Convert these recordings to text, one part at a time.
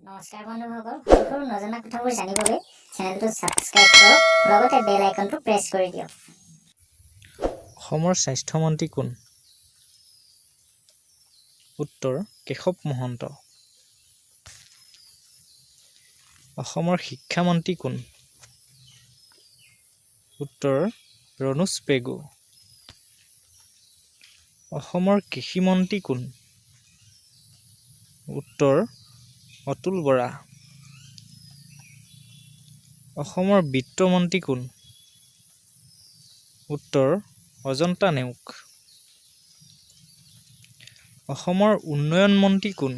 নমস্কাৰ বন্ধুসকল, সৰু নজনা কথাবোৰ জানিবলৈ চেনেলটো সাবস্ক্ৰাইব কৰক, লগতে বেল আইকনটো প্ৰেছ কৰি দিয়ক। অসমৰ স্বাস্থ্যমন্ত্ৰী কোন? উত্তৰ কেশৱ মহন্ত। অসমৰ শিক্ষামন্ত্ৰী কোন? উত্তৰ ৰণোজ পেগু। অসমৰ কৃষিমন্ত্ৰী কোন? উত্তৰ অতুল বৰা। অসমৰ বিত্তমন্ত্ৰী কোন? উত্তৰ অজন্তা নেওগ। অসমৰ উন্নয়ন মন্ত্ৰী কোন?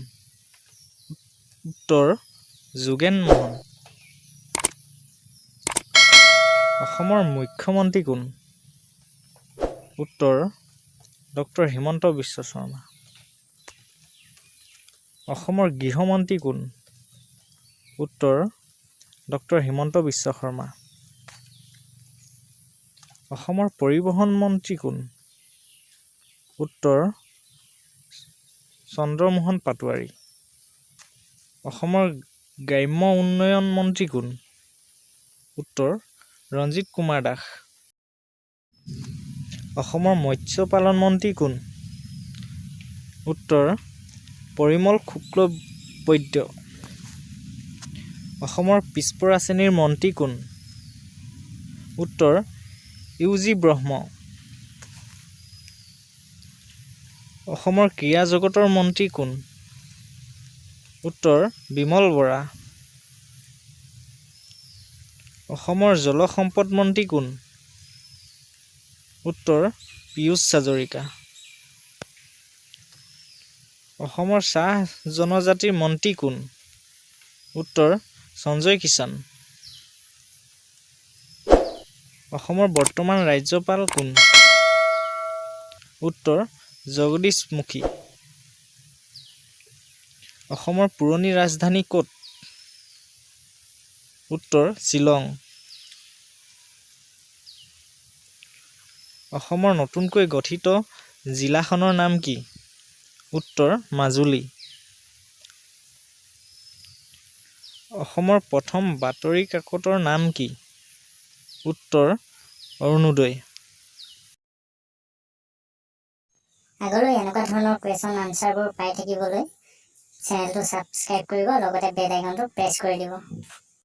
উত্তৰ যোগেন মহন। অসমৰ মুখ্যমন্ত্ৰী কোন? উত্তৰ ডক্টৰ হিমন্ত বিশ্ব শৰ্মা। অসমৰ গৃহমন্ত্ৰী কোন? উত্তৰ ডক্টৰ হিমন্ত বিশ্ব শৰ্মা। অসমৰ পৰিবহণ মন্ত্ৰী কোন? উত্তৰ চন্দ্ৰমোহন পাটোৱাৰী। অসমৰ গ্ৰাম্য উন্নয়ন মন্ত্ৰী কোন? উত্তৰ ৰঞ্জিত কুমাৰ দাস। অসমৰ মৎস্য পালন মন্ত্ৰী কোন? উত্তৰ পৰিমল শুক্লবৈদ্য। অসমৰ পিছপৰা শ্ৰেণীৰ মন্ত্ৰী কোন? উত্তৰ ইউ.জি. ব্ৰহ্ম। অসমৰ ক্ৰীড়া জগতৰ মন্ত্ৰী কোন? উত্তৰ বিমল বৰা। অসমৰ জলসম্পদ মন্ত্ৰী কোন? উত্তৰ পীয়ুষ হাজৰিকা। অসমৰ চাহ জনজাতিৰ মন্ত্ৰী কোন? উত্তৰ সঞ্জয় কিষাণ। অসমৰ বৰ্তমান ৰাজ্যপাল কোন? উত্তৰ জগদীশ মুখী। অসমৰ পুৰণি ৰাজধানী ক'ত? উত্তৰ শ্বিলং। অসমৰ নতুনকৈ গঠিত জিলাখনৰ নাম কি? উত্তৰ মাজুলী। অসমৰ প্ৰথম বাতৰি কাকতৰ নাম কি? উত্তৰ অৰুণোদয়। আগলৈ এনেকুৱা ধৰণৰ কুৱেশ্যন আনচাৰবোৰ পাই থাকিবলৈ চেনেলটো সাবস্ক্ৰাইব কৰিব, লগতে বেল আইকনটো প্ৰেছ কৰি দিব।